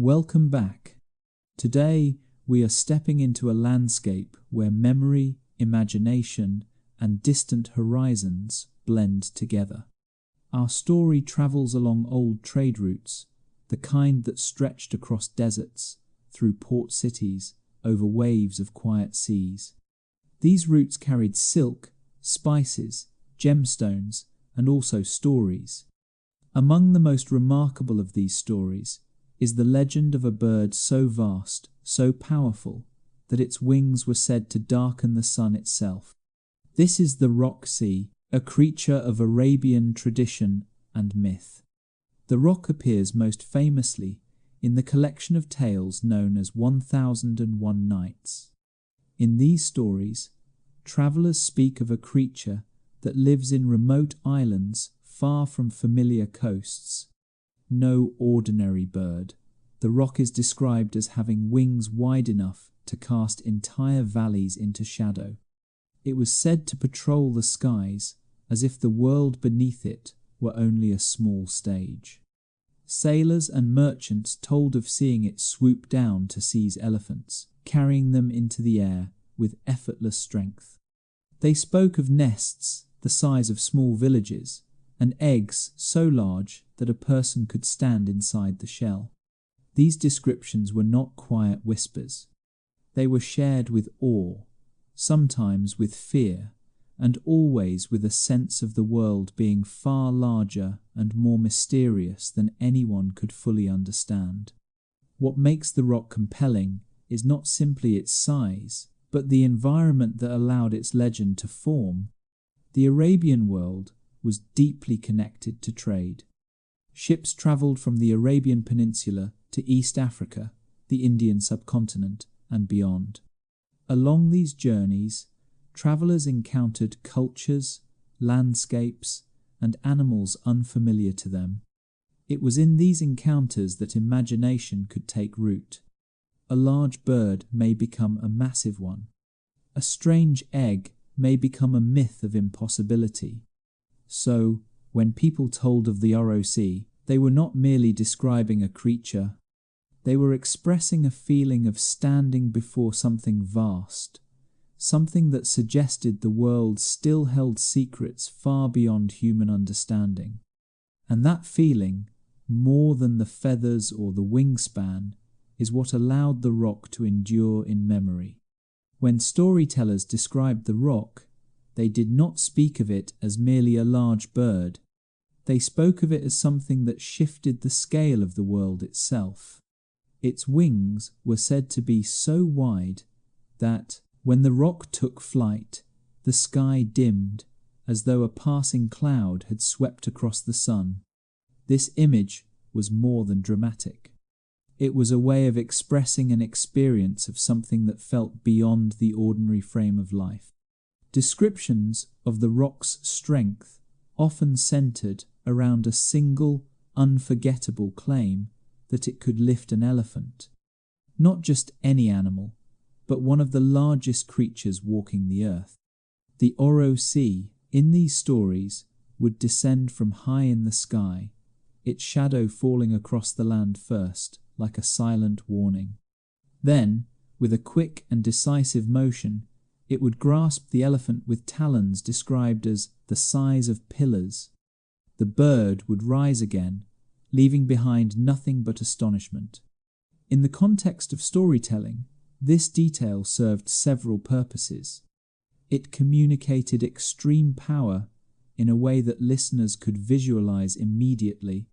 Welcome back. Today, we are stepping into a landscape where memory, imagination, and distant horizons blend together. Our story travels along old trade routes, the kind that stretched across deserts, through port cities, over waves of quiet seas. These routes carried silk, spices, gemstones, and also stories. Among the most remarkable of these stories is the legend of a bird so vast, so powerful, that its wings were said to darken the sun itself. This is the roc sea, a creature of Arabian tradition and myth. The roc appears most famously in the collection of tales known as 1001 Nights. In these stories, travellers speak of a creature that lives in remote islands far from familiar coasts. No ordinary bird. The roc is described as having wings wide enough to cast entire valleys into shadow. It was said to patrol the skies as if the world beneath it were only a small stage. Sailors and merchants told of seeing it swoop down to seize elephants, carrying them into the air with effortless strength. They spoke of nests the size of small villages, and eggs so large that a person could stand inside the shell. These descriptions were not quiet whispers. They were shared with awe, sometimes with fear, and always with a sense of the world being far larger and more mysterious than anyone could fully understand. What makes the roc compelling is not simply its size, but the environment that allowed its legend to form. The Arabian world was deeply connected to trade. Ships travelled from the Arabian Peninsula to East Africa, the Indian subcontinent, and beyond. Along these journeys, travellers encountered cultures, landscapes, and animals unfamiliar to them. It was in these encounters that imagination could take root. A large bird may become a massive one. A strange egg may become a myth of impossibility. So, when people told of the ROC, they were not merely describing a creature. They were expressing a feeling of standing before something vast, something that suggested the world still held secrets far beyond human understanding. And that feeling, more than the feathers or the wingspan, is what allowed the roc to endure in memory. When storytellers described the roc, they did not speak of it as merely a large bird. They spoke of it as something that shifted the scale of the world itself. Its wings were said to be so wide that, when the roc took flight, the sky dimmed, as though a passing cloud had swept across the sun. This image was more than dramatic. It was a way of expressing an experience of something that felt beyond the ordinary frame of life. Descriptions of the roc's strength often centered around a single, unforgettable claim that it could lift an elephant. Not just any animal, but one of the largest creatures walking the earth. The ROC, in these stories, would descend from high in the sky, its shadow falling across the land first, like a silent warning. Then, with a quick and decisive motion, it would grasp the elephant with talons described as the size of pillars. The bird would rise again, leaving behind nothing but astonishment. In the context of storytelling, this detail served several purposes. It communicated extreme power in a way that listeners could visualize immediately.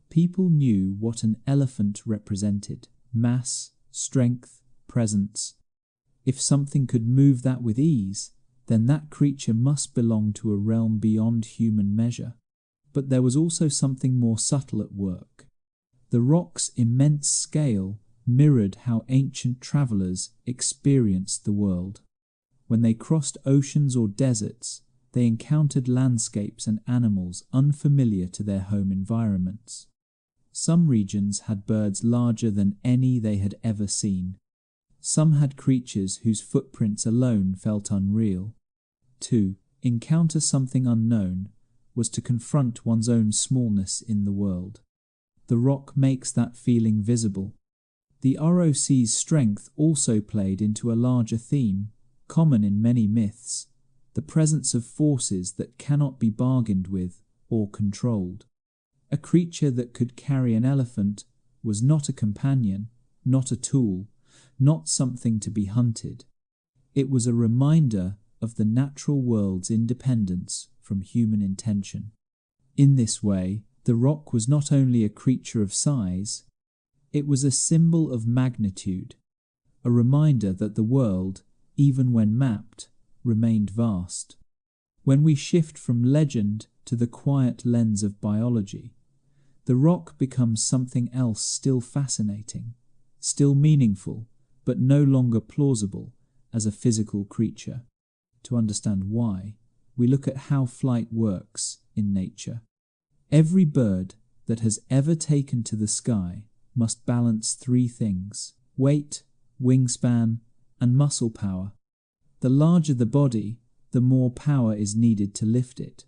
People knew what an elephant represented: mass, strength, presence. If something could move that with ease, then that creature must belong to a realm beyond human measure. But there was also something more subtle at work. The roc's immense scale mirrored how ancient travellers experienced the world. When they crossed oceans or deserts, they encountered landscapes and animals unfamiliar to their home environments. Some regions had birds larger than any they had ever seen. Some had creatures whose footprints alone felt unreal. To encounter something unknown was to confront one's own smallness in the world. The roc makes that feeling visible. The ROC's strength also played into a larger theme, common in many myths, the presence of forces that cannot be bargained with or controlled. A creature that could carry an elephant was not a companion, not a tool, not something to be hunted. It was a reminder of the natural world's independence from human intention. In this way, the rock was not only a creature of size, it was a symbol of magnitude, a reminder that the world, even when mapped, remained vast. When we shift from legend to the quiet lens of biology, the rock becomes something else still fascinating, still meaningful, but no longer plausible as a physical creature. To understand why, we look at how flight works in nature. Every bird that has ever taken to the sky must balance three things: weight, wingspan, and muscle power. The larger the body, the more power is needed to lift it.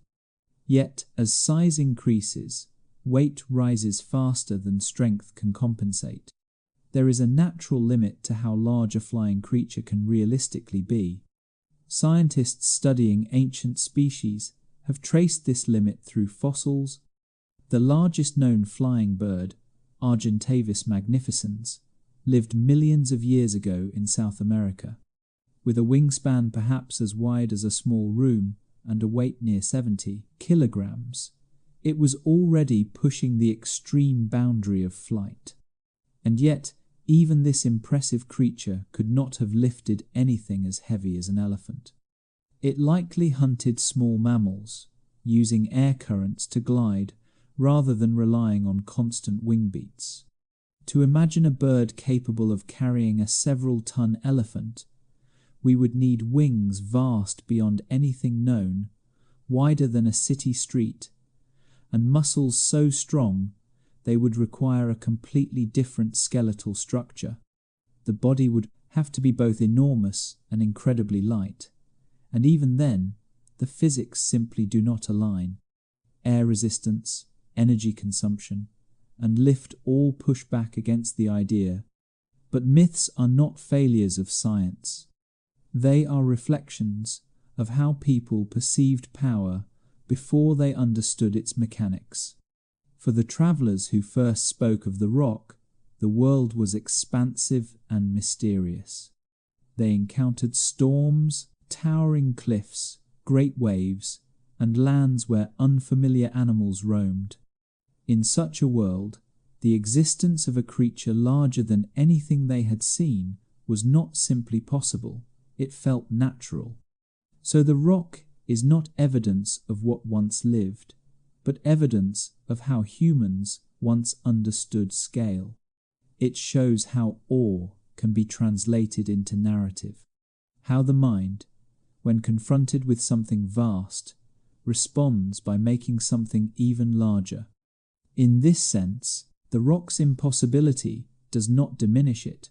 Yet, as size increases, weight rises faster than strength can compensate. There is a natural limit to how large a flying creature can realistically be. Scientists studying ancient species have traced this limit through fossils. The largest known flying bird, Argentavis magnificens, lived millions of years ago in South America. With a wingspan perhaps as wide as a small room and a weight near 70 kilograms, it was already pushing the extreme boundary of flight. And yet, even this impressive creature could not have lifted anything as heavy as an elephant. It likely hunted small mammals, using air currents to glide rather than relying on constant wing beats. To imagine a bird capable of carrying a several-ton elephant, we would need wings vast beyond anything known, wider than a city street, and muscles so strong they would require a completely different skeletal structure. The body would have to be both enormous and incredibly light, and even then, the physics simply do not align. Air resistance, energy consumption, and lift all push back against the idea. But myths are not failures of science. They are reflections of how people perceived power before they understood its mechanics. For the travellers who first spoke of the rock, the world was expansive and mysterious. They encountered storms, towering cliffs, great waves, and lands where unfamiliar animals roamed. In such a world, the existence of a creature larger than anything they had seen was not simply possible, it felt natural. So the rock is not evidence of what once lived, but evidence of how humans once understood scale. It shows how awe can be translated into narrative, how the mind, when confronted with something vast, responds by making something even larger. In this sense, the rock's impossibility does not diminish it.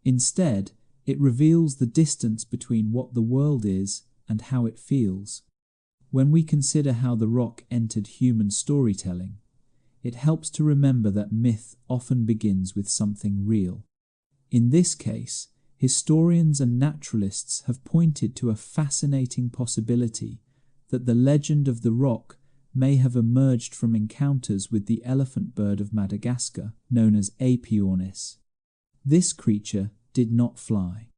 Instead, it reveals the distance between what the world is and how it feels. When we consider how the rock entered human storytelling, it helps to remember that myth often begins with something real. In this case, historians and naturalists have pointed to a fascinating possibility that the legend of the rock may have emerged from encounters with the elephant bird of Madagascar, known as Aepyornis. This creature did not fly.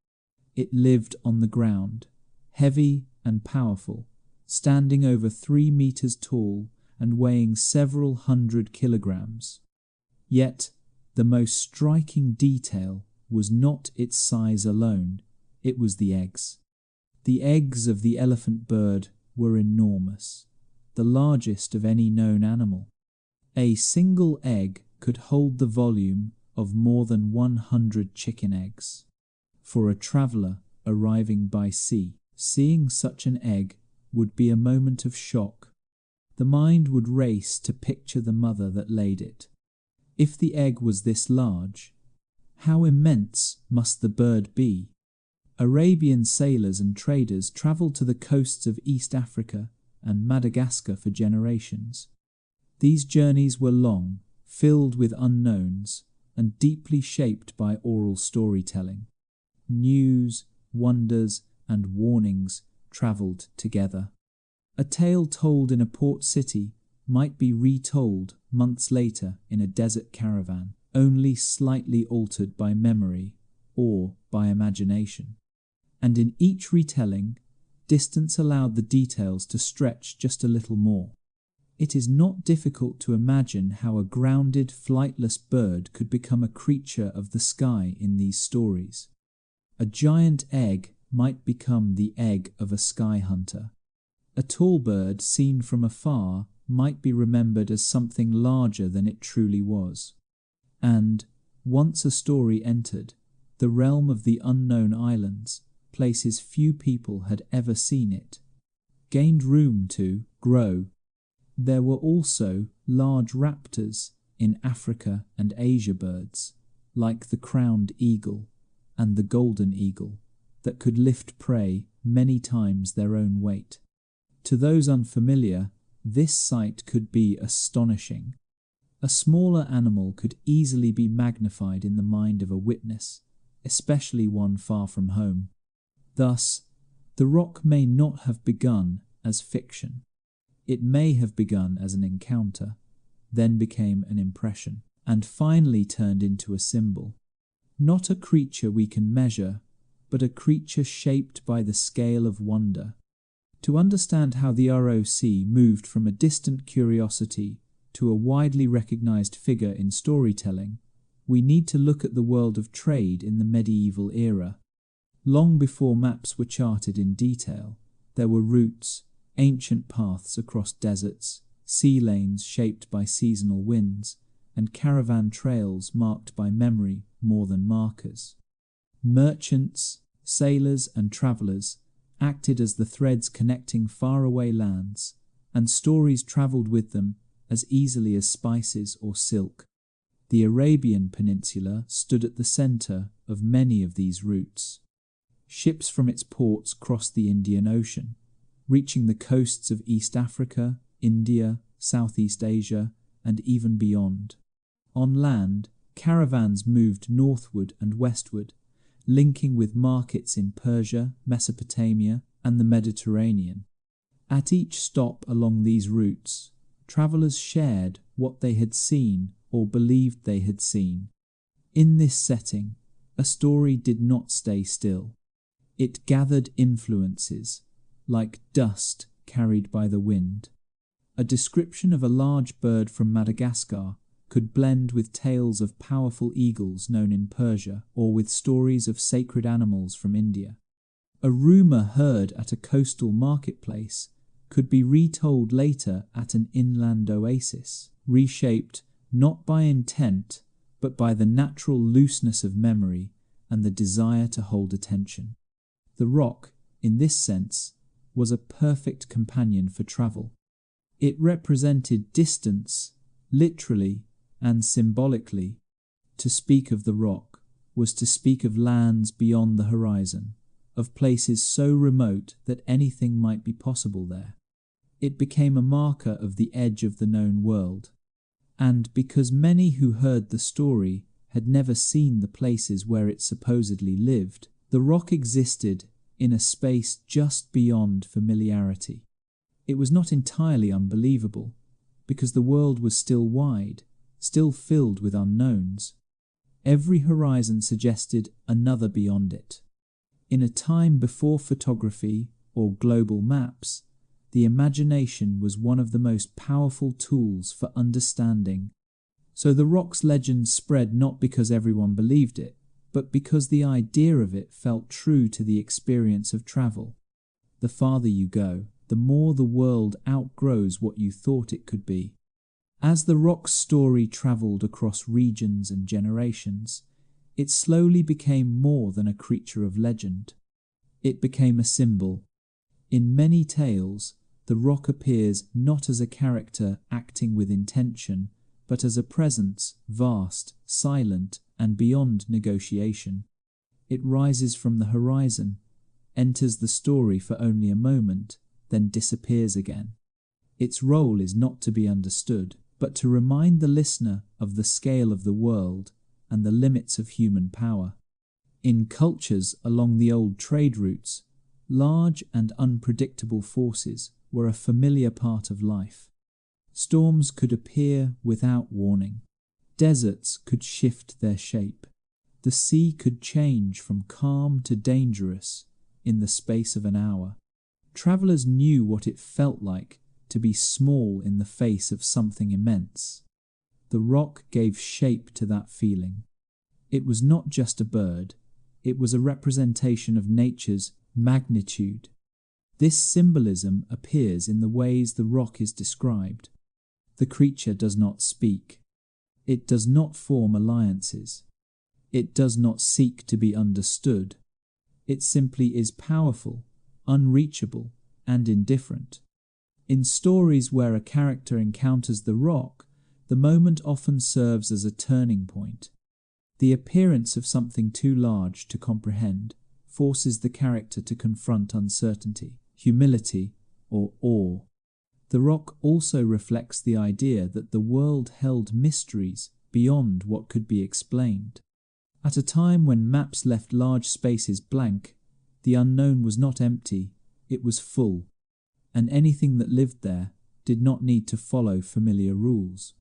It lived on the ground, heavy and powerful, standing over 3 meters tall and weighing several hundred kilograms. Yet, the most striking detail was not its size alone, it was the eggs. The eggs of the elephant bird were enormous, the largest of any known animal. A single egg could hold the volume of more than 100 chicken eggs. For a traveller arriving by sea, seeing such an egg would be a moment of shock. The mind would race to picture the mother that laid it. If the egg was this large, how immense must the bird be? Arabian sailors and traders travelled to the coasts of East Africa and Madagascar for generations. These journeys were long, filled with unknowns, and deeply shaped by oral storytelling. News, wonders, and warnings travelled together. A tale told in a port city might be retold months later in a desert caravan, only slightly altered by memory or by imagination. And in each retelling, distance allowed the details to stretch just a little more. It is not difficult to imagine how a grounded, flightless bird could become a creature of the sky in these stories. A giant egg might become the egg of a sky hunter. A tall bird seen from afar might be remembered as something larger than it truly was. And, once a story entered, the realm of the unknown islands, places few people had ever seen it, gained room to grow. There were also large raptors in Africa and Asia, birds, like the crowned eagle and the golden eagle, that could lift prey many times their own weight. To those unfamiliar, this sight could be astonishing. A smaller animal could easily be magnified in the mind of a witness, especially one far from home. Thus, The Rock may not have begun as fiction. It may have begun as an encounter, then became an impression, and finally turned into a symbol. Not a creature we can measure, but a creature shaped by the scale of wonder. To understand how the ROC moved from a distant curiosity to a widely recognized figure in storytelling, we need to look at the world of trade in the medieval era. Long before maps were charted in detail, there were routes, ancient paths across deserts, sea lanes shaped by seasonal winds, and caravan trails marked by memory more than markers. Merchants, sailors, and travellers acted as the threads connecting faraway lands, and stories travelled with them as easily as spices or silk. The Arabian Peninsula stood at the centre of many of these routes. Ships from its ports crossed the Indian Ocean, reaching the coasts of East Africa, India, Southeast Asia, and even beyond. On land, caravans moved northward and westward, linking with markets in Persia, Mesopotamia, and the Mediterranean. At each stop along these routes, travellers shared what they had seen or believed they had seen. In this setting, a story did not stay still. It gathered influences, like dust carried by the wind. A description of a large bird from Madagascar could blend with tales of powerful eagles known in Persia, or with stories of sacred animals from India. A rumour heard at a coastal marketplace could be retold later at an inland oasis, reshaped not by intent, but by the natural looseness of memory and the desire to hold attention. The Rock, in this sense, was a perfect companion for travel. It represented distance, literally and symbolically. To speak of the Rock was to speak of lands beyond the horizon, of places so remote that anything might be possible there. It became a marker of the edge of the known world, and because many who heard the story had never seen the places where it supposedly lived, the Rock existed in a space just beyond familiarity. It was not entirely unbelievable, because the world was still wide, still filled with unknowns. Every horizon suggested another beyond it. In a time before photography or global maps, the imagination was one of the most powerful tools for understanding. So the Rock's legend spread not because everyone believed it, but because the idea of it felt true to the experience of travel. The farther you go, the more the world outgrows what you thought it could be. As the Rock's story travelled across regions and generations, it slowly became more than a creature of legend. It became a symbol. In many tales, the Rock appears not as a character acting with intention, but as a presence, vast, silent, and beyond negotiation. It rises from the horizon, enters the story for only a moment, then disappears again. Its role is not to be understood, but to remind the listener of the scale of the world and the limits of human power. In cultures along the old trade routes, large and unpredictable forces were a familiar part of life. Storms could appear without warning. Deserts could shift their shape. The sea could change from calm to dangerous in the space of an hour. Travelers knew what it felt like to be small in the face of something immense. The rock gave shape to that feeling. It was not just a bird, it was a representation of nature's magnitude. This symbolism appears in the ways the rock is described. The creature does not speak. It does not form alliances. It does not seek to be understood. It simply is powerful, unreachable, and indifferent. In stories where a character encounters the rock, the moment often serves as a turning point. The appearance of something too large to comprehend forces the character to confront uncertainty, humility, or awe. The rock also reflects the idea that the world held mysteries beyond what could be explained. At a time when maps left large spaces blank, the unknown was not empty, it was full, and anything that lived there did not need to follow familiar rules.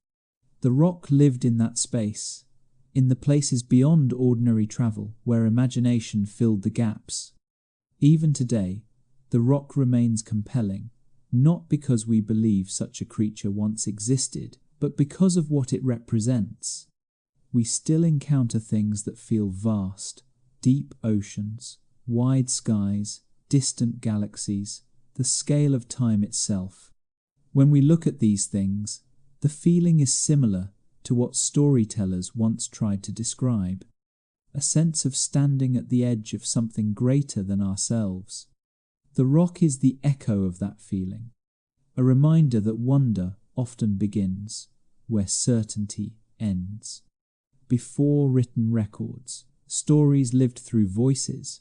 The rock lived in that space, in the places beyond ordinary travel where imagination filled the gaps. Even today, the rock remains compelling, not because we believe such a creature once existed, but because of what it represents. We still encounter things that feel vast, deep oceans, wide skies, distant galaxies, the scale of time itself. When we look at these things, the feeling is similar to what storytellers once tried to describe, a sense of standing at the edge of something greater than ourselves. The rock is the echo of that feeling, a reminder that wonder often begins where certainty ends. Before written records, stories lived through voices.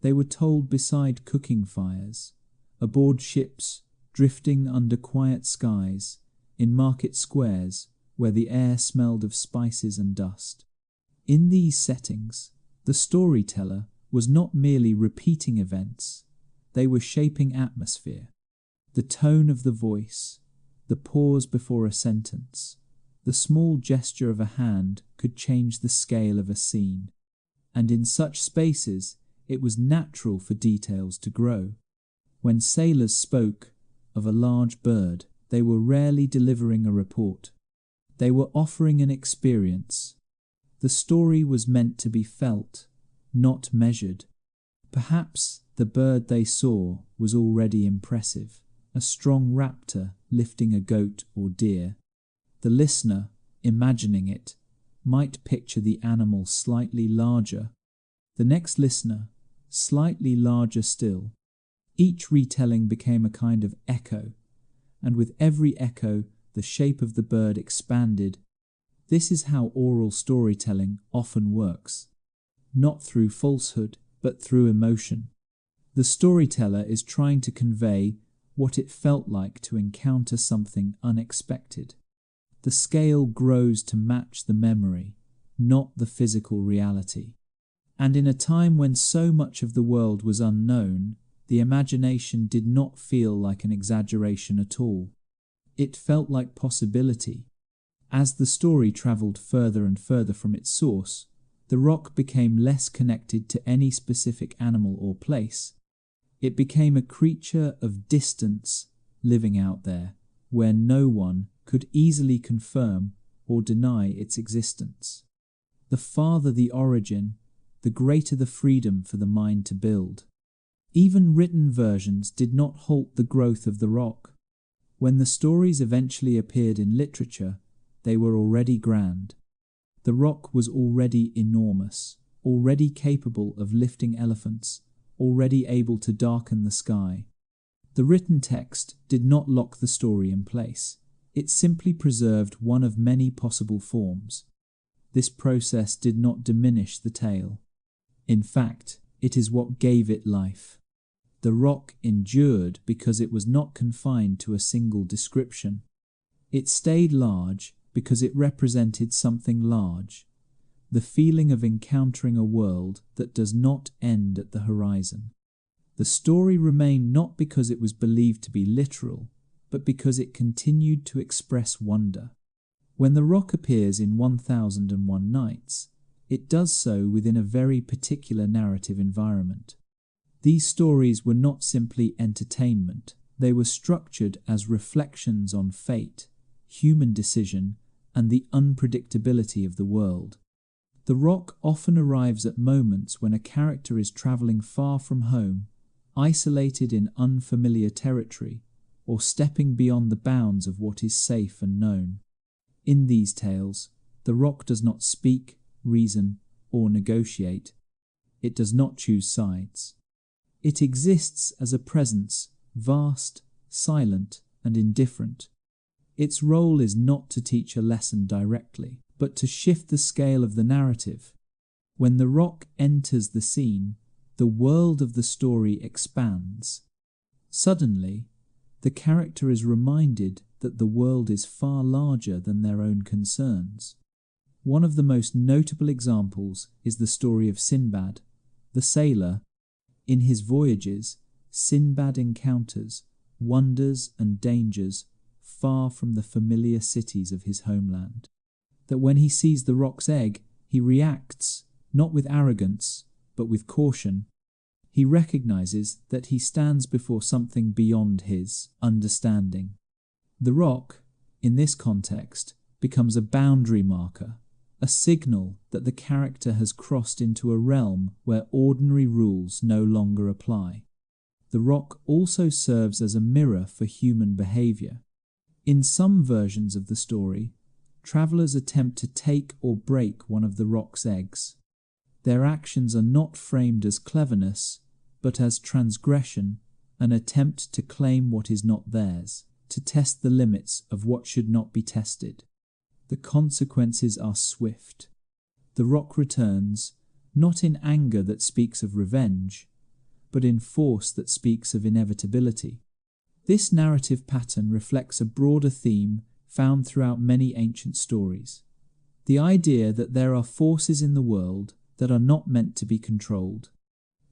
They were told beside cooking fires, aboard ships, drifting under quiet skies, in market squares where the air smelled of spices and dust. In these settings, the storyteller was not merely repeating events, they were shaping atmosphere. The tone of the voice, the pause before a sentence, the small gesture of a hand could change the scale of a scene. And in such spaces, it was natural for details to grow. When sailors spoke of a large bird, they were rarely delivering a report. They were offering an experience. The story was meant to be felt, not measured. Perhaps the bird they saw was already impressive, a strong raptor lifting a goat or deer. The listener, imagining it, might picture the animal slightly larger. The next listener, slightly larger still. Each retelling became a kind of echo, and with every echo, the shape of the bird expanded. This is how oral storytelling often works, not through falsehood, but through emotion. The storyteller is trying to convey what it felt like to encounter something unexpected. The scale grows to match the memory, not the physical reality. And in a time when so much of the world was unknown, the imagination did not feel like an exaggeration at all. It felt like possibility. As the story travelled further and further from its source, the rock became less connected to any specific animal or place. It became a creature of distance living out there, where no one could easily confirm or deny its existence. The farther the origin, the greater the freedom for the mind to build. Even written versions did not halt the growth of the rock. When the stories eventually appeared in literature, they were already grand. The rock was already enormous, already capable of lifting elephants, already able to darken the sky. The written text did not lock the story in place. It simply preserved one of many possible forms. This process did not diminish the tale. In fact, it is what gave it life. The rock endured because it was not confined to a single description. It stayed large because it represented something large, the feeling of encountering a world that does not end at the horizon. The story remained not because it was believed to be literal, but because it continued to express wonder. When the rock appears in 1001 Nights, it does so within a very particular narrative environment. These stories were not simply entertainment, they were structured as reflections on fate, human decision, and the unpredictability of the world. The rock often arrives at moments when a character is traveling far from home, isolated in unfamiliar territory, or stepping beyond the bounds of what is safe and known. In these tales, the rock does not speak, reason, or negotiate. It does not choose sides. It exists as a presence, vast, silent, and indifferent. Its role is not to teach a lesson directly, but to shift the scale of the narrative. When the rock enters the scene, the world of the story expands. Suddenly, the character is reminded that the world is far larger than their own concerns. One of the most notable examples is the story of Sinbad, the sailor. In his voyages, Sinbad encounters wonders and dangers far from the familiar cities of his homeland. That when he sees the rock's egg, he reacts, not with arrogance, but with caution. He recognizes that he stands before something beyond his understanding. The rock, in this context, becomes a boundary marker, a signal that the character has crossed into a realm where ordinary rules no longer apply. The rock also serves as a mirror for human behavior. In some versions of the story, travelers attempt to take or break one of the rock's eggs. Their actions are not framed as cleverness, but as transgression, an attempt to claim what is not theirs, to test the limits of what should not be tested. The consequences are swift. The rock returns, not in anger that speaks of revenge, but in force that speaks of inevitability. This narrative pattern reflects a broader theme found throughout many ancient stories. The idea that there are forces in the world that are not meant to be controlled.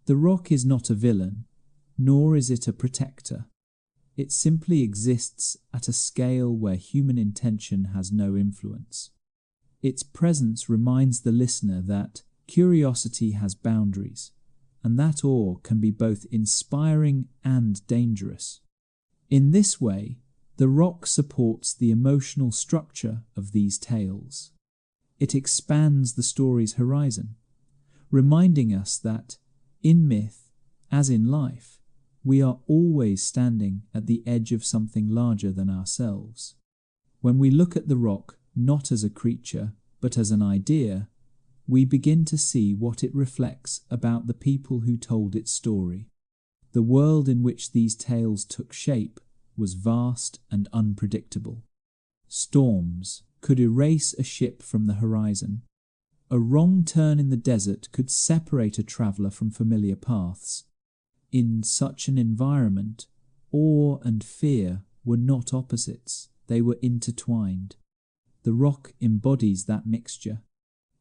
The rock is not a villain, nor is it a protector. It simply exists at a scale where human intention has no influence. Its presence reminds the listener that curiosity has boundaries, and that awe can be both inspiring and dangerous. In this way, the rock supports the emotional structure of these tales. It expands the story's horizon, reminding us that, in myth, as in life, we are always standing at the edge of something larger than ourselves. When we look at the rock not as a creature, but as an idea, we begin to see what it reflects about the people who told its story. The world in which these tales took shape was vast and unpredictable. Storms could erase a ship from the horizon. A wrong turn in the desert could separate a traveller from familiar paths. In such an environment, awe and fear were not opposites, they were intertwined. The rock embodies that mixture.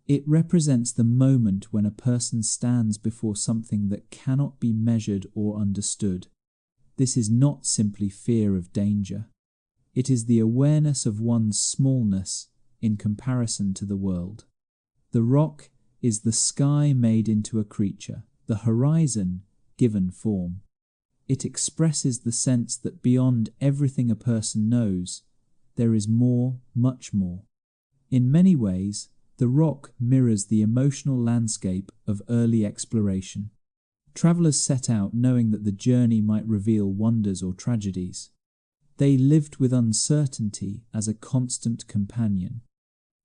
It represents the moment when a person stands before something that cannot be measured or understood. This is not simply fear of danger. It is the awareness of one's smallness in comparison to the world. The rock is the sky made into a creature, the horizon given form. It expresses the sense that beyond everything a person knows, there is more, much more. In many ways, the rock mirrors the emotional landscape of early exploration. Travellers set out knowing that the journey might reveal wonders or tragedies. They lived with uncertainty as a constant companion.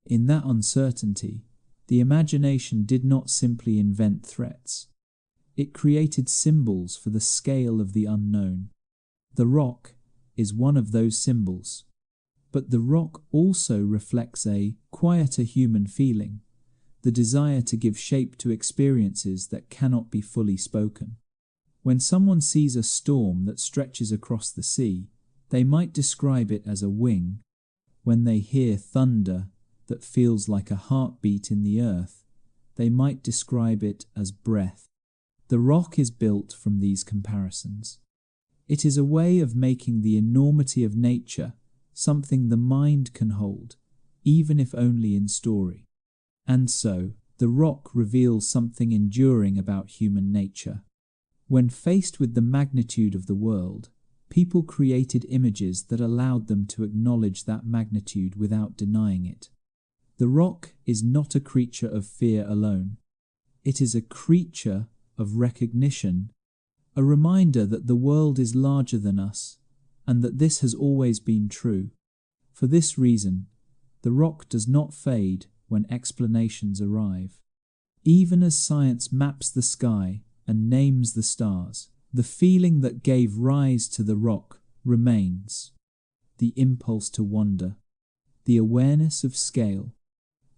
In that uncertainty, the imagination did not simply invent threats. It created symbols for the scale of the unknown. The rock is one of those symbols. But the rock also reflects a quieter human feeling, the desire to give shape to experiences that cannot be fully spoken. When someone sees a storm that stretches across the sea, they might describe it as a wing. When they hear thunder that feels like a heartbeat in the earth, they might describe it as breath. The rock is built from these comparisons. It is a way of making the enormity of nature something the mind can hold, even if only in story. And so, the rock reveals something enduring about human nature. When faced with the magnitude of the world, people created images that allowed them to acknowledge that magnitude without denying it. The rock is not a creature of fear alone. It is a creature of recognition, a reminder that the world is larger than us, and that this has always been true. For this reason, the rock does not fade when explanations arrive. Even as science maps the sky and names the stars, the feeling that gave rise to the rock remains. The impulse to wonder, the awareness of scale,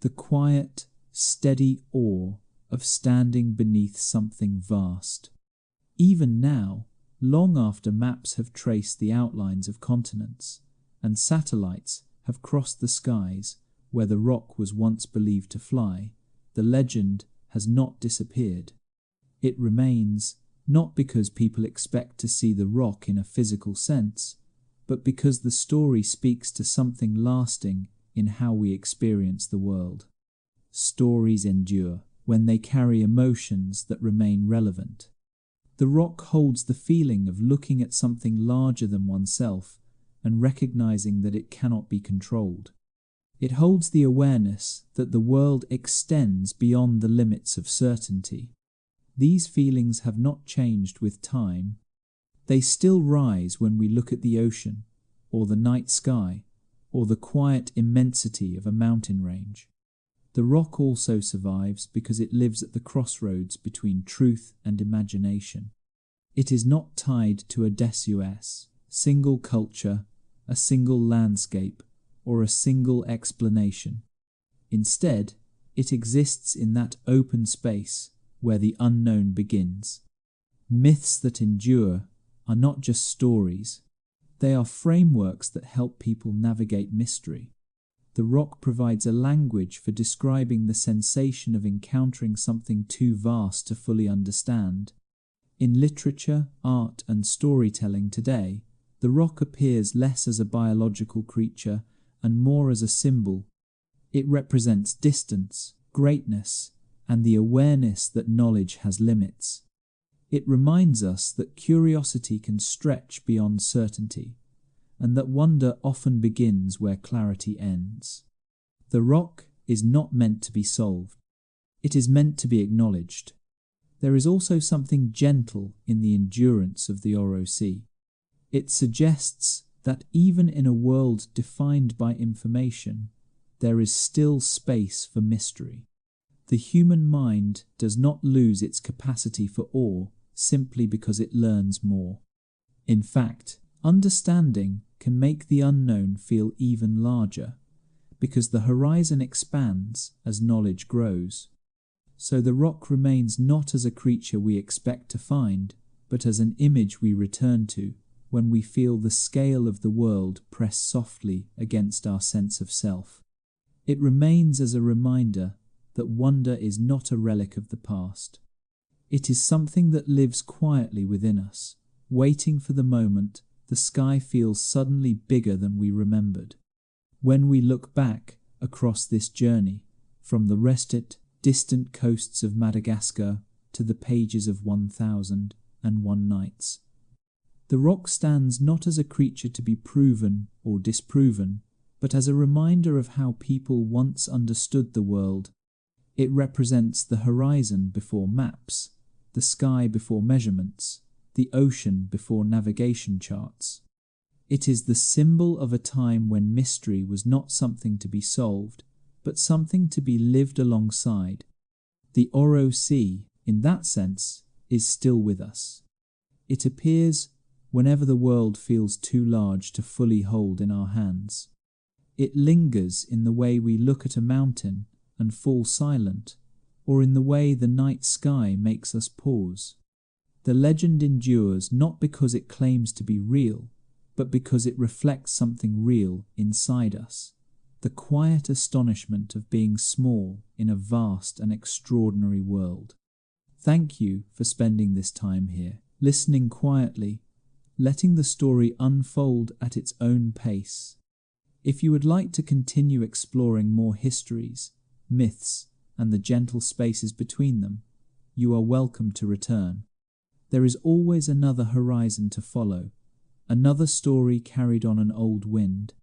the quiet, steady awe of standing beneath something vast. Even now, long after maps have traced the outlines of continents, and satellites have crossed the skies where the rock was once believed to fly, the legend has not disappeared. It remains, not because people expect to see the rock in a physical sense, but because the story speaks to something lasting in how we experience the world. Stories endure when they carry emotions that remain relevant. The rock holds the feeling of looking at something larger than oneself and recognizing that it cannot be controlled. It holds the awareness that the world extends beyond the limits of certainty. These feelings have not changed with time. They still rise when we look at the ocean, or the night sky, or the quiet immensity of a mountain range. The rock also survives because it lives at the crossroads between truth and imagination. It is not tied to a deus, single culture, a single landscape, or a single explanation. Instead, it exists in that open space where the unknown begins. Myths that endure are not just stories. They are frameworks that help people navigate mystery. The rock provides a language for describing the sensation of encountering something too vast to fully understand. In literature, art, and storytelling today, the rock appears less as a biological creature and more as a symbol. It represents distance, greatness, and the awareness that knowledge has limits. It reminds us that curiosity can stretch beyond certainty, and that wonder often begins where clarity ends. The rock is not meant to be solved. It is meant to be acknowledged. There is also something gentle in the endurance of the ROC. It suggests that even in a world defined by information, there is still space for mystery. The human mind does not lose its capacity for awe simply because it learns more. In fact, understanding can make the unknown feel even larger, because the horizon expands as knowledge grows. So the rock remains not as a creature we expect to find, but as an image we return to when we feel the scale of the world press softly against our sense of self. It remains as a reminder that wonder is not a relic of the past. It is something that lives quietly within us, waiting for the moment the sky feels suddenly bigger than we remembered. When we look back across this journey, from the rested, distant coasts of Madagascar to the pages of 1001 Nights, the rock stands not as a creature to be proven or disproven, but as a reminder of how people once understood the world. It represents the horizon before maps, the sky before measurements, the ocean before navigation charts. It is the symbol of a time when mystery was not something to be solved, but something to be lived alongside. The ROC, in that sense, is still with us. It appears whenever the world feels too large to fully hold in our hands. It lingers in the way we look at a mountain and fall silent, or in the way the night sky makes us pause. The legend endures not because it claims to be real, but because it reflects something real inside us. the quiet astonishment of being small in a vast and extraordinary world. Thank you for spending this time here, listening quietly, letting the story unfold at its own pace. If you would like to continue exploring more histories, myths, and the gentle spaces between them, you are welcome to return. There is always another horizon to follow, another story carried on an old wind,